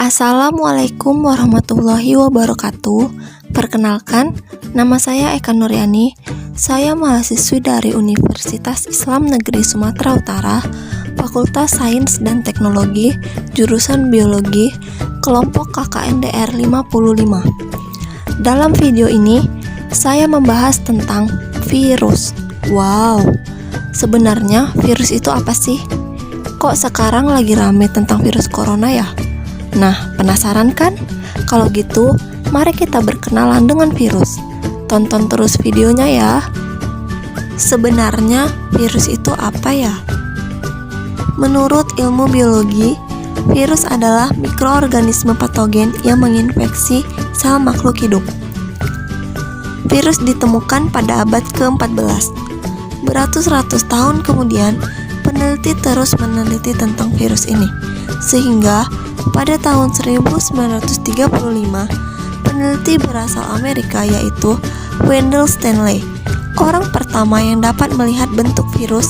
Assalamualaikum warahmatullahi wabarakatuh. Perkenalkan, nama saya Eka Nuryani. Saya mahasiswi dari Universitas Islam Negeri Sumatera Utara, Fakultas Sains dan Teknologi, jurusan Biologi, kelompok KKNDR 55. Dalam video ini, saya membahas tentang virus. Wow, sebenarnya virus itu apa sih? Kok sekarang lagi rame tentang virus corona ya? Nah, penasaran kan? Kalau gitu, mari kita berkenalan dengan virus. Tonton terus videonya ya. Sebenarnya, virus itu apa ya? Menurut ilmu biologi, virus adalah mikroorganisme patogen yang menginfeksi sel makhluk hidup. Virus ditemukan pada abad ke-14. Beratus-ratus tahun kemudian, peneliti terus meneliti tentang virus ini, sehingga pada tahun 1935, peneliti berasal Amerika yaitu Wendell Stanley, orang pertama yang dapat melihat bentuk virus,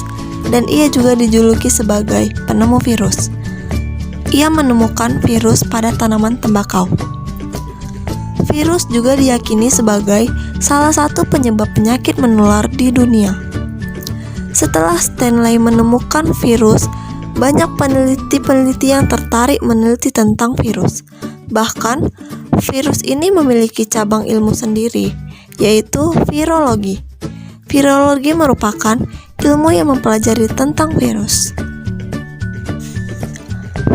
dan ia juga dijuluki sebagai penemu virus. Ia menemukan virus pada tanaman tembakau. Virus juga diyakini sebagai salah satu penyebab penyakit menular di dunia. Setelah Stanley menemukan virus, banyak peneliti-peneliti yang tertarik meneliti tentang virus. Bahkan, virus ini memiliki cabang ilmu sendiri, yaitu virologi. Virologi merupakan ilmu yang mempelajari tentang virus.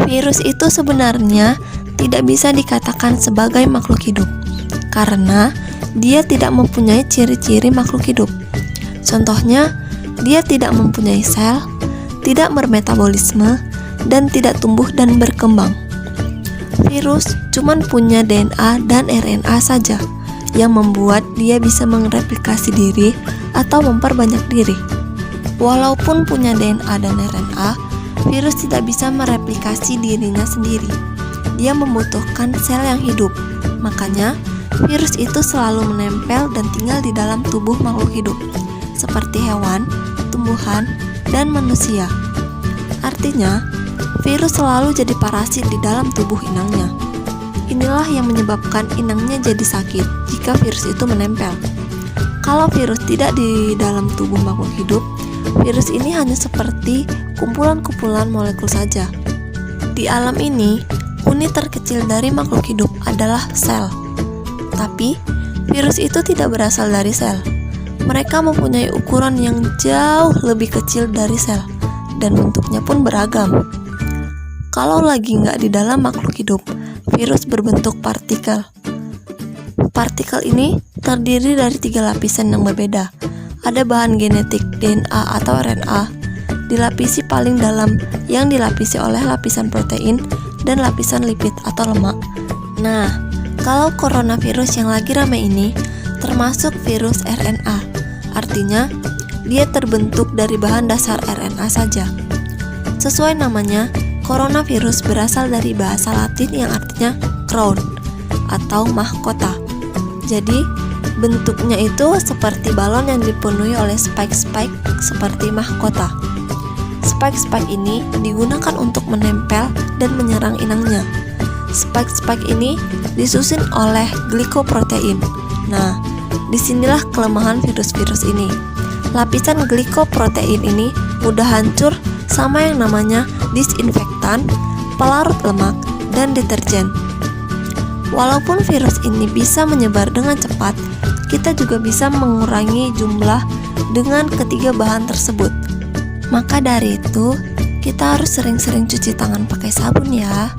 Virus itu sebenarnya tidak bisa dikatakan sebagai makhluk hidup, karena dia tidak mempunyai ciri-ciri makhluk hidup. Contohnya, dia tidak mempunyai sel, tidak bermetabolisme, dan tidak tumbuh dan berkembang. Virus cuma punya DNA dan RNA saja, yang membuat dia bisa mereplikasi diri atau memperbanyak diri. Walaupun punya DNA dan RNA, virus tidak bisa mereplikasi dirinya sendiri. Dia membutuhkan sel yang hidup. Makanya, virus itu selalu menempel dan tinggal di dalam tubuh makhluk hidup, seperti hewan, tumbuhan, dan manusia. Artinya, virus selalu jadi parasit di dalam tubuh inangnya. Inilah yang menyebabkan inangnya jadi sakit jika virus itu menempel. Kalau virus tidak di dalam tubuh makhluk hidup, virus ini hanya seperti kumpulan-kumpulan molekul saja. Di alam ini, unit terkecil dari makhluk hidup adalah sel. Tapi, virus itu tidak berasal dari sel. Mereka mempunyai ukuran yang jauh lebih kecil dari sel, dan bentuknya pun beragam. Kalau lagi nggak di dalam makhluk hidup, virus berbentuk partikel. Partikel ini terdiri dari 3 lapisan yang berbeda. Ada bahan genetik, DNA atau RNA, dilapisi paling dalam yang dilapisi oleh lapisan protein dan lapisan lipid atau lemak. Nah, kalau coronavirus yang lagi ramai ini termasuk virus RNA. Artinya, dia terbentuk dari bahan dasar RNA saja. Sesuai namanya, coronavirus berasal dari bahasa Latin yang artinya crown atau mahkota. Jadi, bentuknya itu seperti balon yang dipenuhi oleh spike-spike seperti mahkota. Spike-spike ini digunakan untuk menempel dan menyerang inangnya. Spike-spike ini disusun oleh glikoprotein. Nah, disinilah kelemahan virus-virus ini. Lapisan glikoprotein ini mudah hancur sama yang namanya disinfektan, pelarut lemak, dan deterjen. Walaupun virus ini bisa menyebar dengan cepat, kita juga bisa mengurangi jumlah dengan ketiga bahan tersebut. Maka dari itu, kita harus sering-sering cuci tangan pakai sabun ya.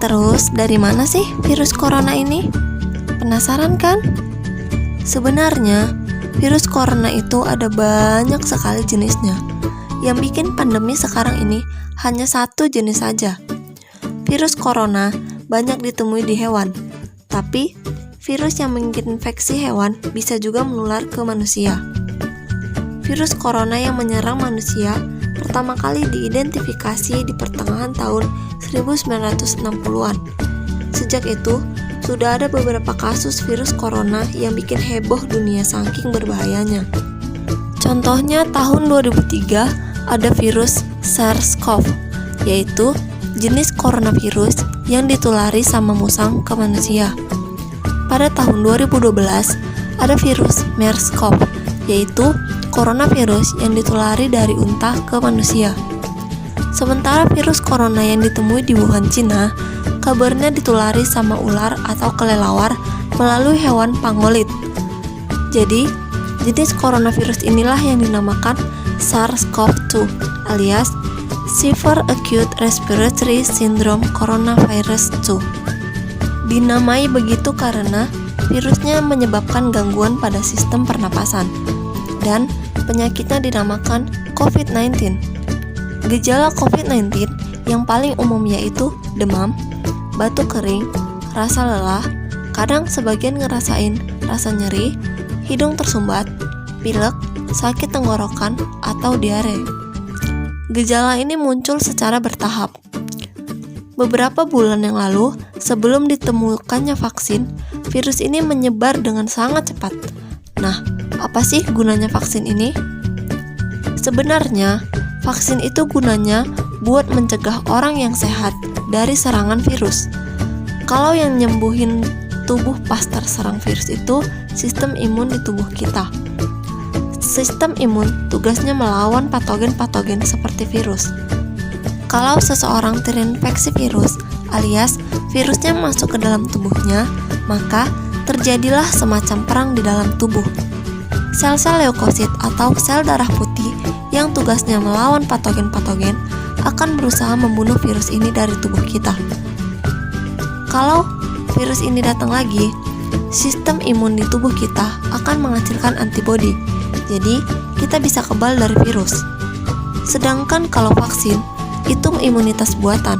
Terus, dari mana sih virus corona ini? Penasaran kan? Sebenarnya, virus corona itu ada banyak sekali jenisnya. Yang bikin pandemi sekarang ini hanya satu jenis saja. Virus corona banyak ditemui di hewan, tapi virus yang menginfeksi hewan bisa juga menular ke manusia. Virus corona yang menyerang manusia pertama kali diidentifikasi di pertengahan tahun 1960-an. Sejak itu, sudah ada beberapa kasus virus corona yang bikin heboh dunia saking berbahayanya. Contohnya tahun 2003 ada virus SARS-CoV, yaitu jenis coronavirus yang ditulari sama musang ke manusia. Pada tahun 2012, ada virus MERS-CoV, yaitu coronavirus yang ditulari dari unta ke manusia. Sementara virus corona yang ditemui di Wuhan, Cina, kabarnya ditulari sama ular atau kelelawar melalui hewan pangolit. Jadi, jenis coronavirus inilah yang dinamakan SARS-CoV-2 alias Severe Acute Respiratory Syndrome Coronavirus 2. Dinamai begitu karena virusnya menyebabkan gangguan pada sistem pernapasan dan penyakitnya dinamakan COVID-19. Gejala COVID-19 yang paling umum yaitu demam, batuk kering, rasa lelah, kadang sebagian ngerasain rasa nyeri, hidung tersumbat, pilek, sakit tenggorokan, atau diare. Gejala ini muncul secara bertahap. Beberapa bulan yang lalu, sebelum ditemukannya vaksin, virus ini menyebar dengan sangat cepat. Nah, apa sih gunanya vaksin ini? Sebenarnya, vaksin itu gunanya buat mencegah orang yang sehat dari serangan virus. Kalau yang nyembuhin tubuh pas terserang virus itu sistem imun di tubuh kita. Sistem imun tugasnya melawan patogen-patogen seperti virus. Kalau seseorang terinfeksi virus, alias virusnya masuk ke dalam tubuhnya, maka terjadilah semacam perang di dalam tubuh. Sel-sel leukosit atau sel darah putih yang tugasnya melawan patogen-patogen akan berusaha membunuh virus ini dari tubuh kita. Kalau virus ini datang lagi, sistem imun di tubuh kita akan menghasilkan antibodi. Jadi, kita bisa kebal dari virus. Sedangkan kalau vaksin, itu imunitas buatan.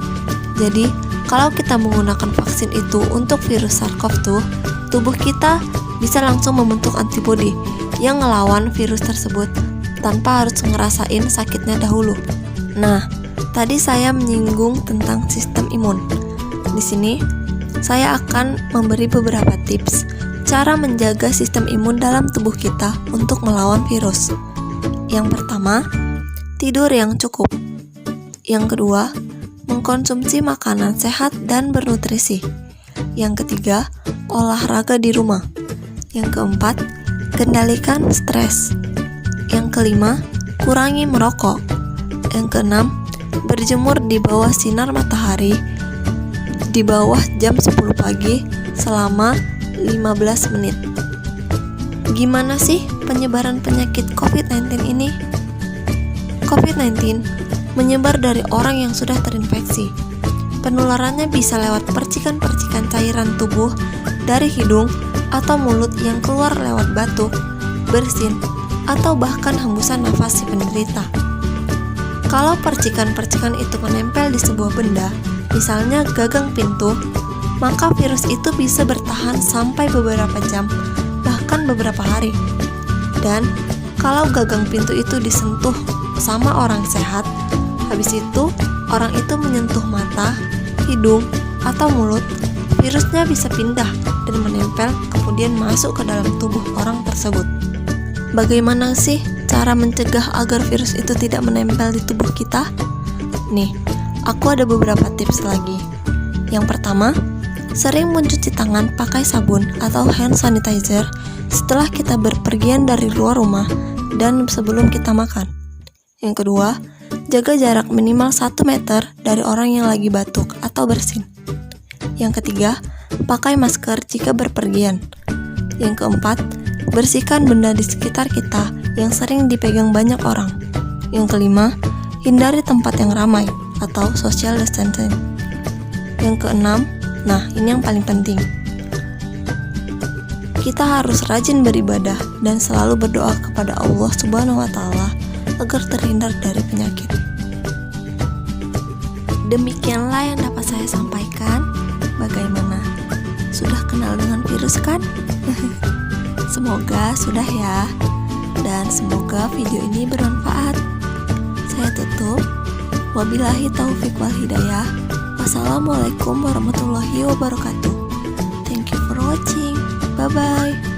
Jadi, kalau kita menggunakan vaksin itu untuk virus SARS-CoV-2, tubuh kita bisa langsung membentuk antibodi yang ngelawan virus tersebut tanpa harus ngerasain sakitnya dahulu. Nah, tadi saya menyinggung tentang sistem imun. Di sini, saya akan memberi beberapa tips cara menjaga sistem imun dalam tubuh kita untuk melawan virus. Yang pertama, tidur yang cukup. Yang kedua, mengkonsumsi makanan sehat dan bernutrisi. Yang ketiga, olahraga di rumah. Yang keempat, kendalikan stres. Yang kelima, kurangi merokok. Yang keenam, berjemur di bawah sinar matahari di bawah jam 10 pagi selama 15 menit. Gimana sih penyebaran penyakit COVID-19 ini? COVID-19 menyebar dari orang yang sudah terinfeksi. Penularannya bisa lewat percikan-percikan cairan tubuh dari hidung atau mulut yang keluar lewat batuk, bersin, atau bahkan hembusan nafas si penderita. Kalau percikan-percikan itu menempel di sebuah benda, misalnya gagang pintu, maka virus itu bisa bertahan sampai beberapa jam, bahkan beberapa hari. Dan kalau gagang pintu itu disentuh sama orang sehat, habis itu orang itu menyentuh mata, hidung, atau mulut, virusnya bisa pindah dan menempel kemudian masuk ke dalam tubuh orang tersebut. Bagaimana sih cara mencegah agar virus itu tidak menempel di tubuh kita? Nih, aku ada beberapa tips lagi. Yang pertama, sering mencuci tangan pakai sabun atau hand sanitizer setelah kita berpergian dari luar rumah dan sebelum kita makan. Yang kedua, jaga jarak minimal 1 meter dari orang yang lagi batuk atau bersin. Yang ketiga, pakai masker jika berpergian. Yang keempat, bersihkan benda di sekitar kita yang sering dipegang banyak orang. Yang kelima, hindari tempat yang ramai atau social distancing. Yang keenam, nah ini yang paling penting, kita harus rajin beribadah dan selalu berdoa kepada Allah Subhanahu wa Ta'ala agar terhindar dari penyakit. Demikianlah yang dapat saya sampaikan. Bagaimana? Sudah kenal dengan virus kan? Semoga sudah ya. Dan semoga video ini bermanfaat. Saya tutup. Wabillahi taufiq wal hidayah. Wassalamualaikum warahmatullahi wabarakatuh. Thank you for watching. Bye bye.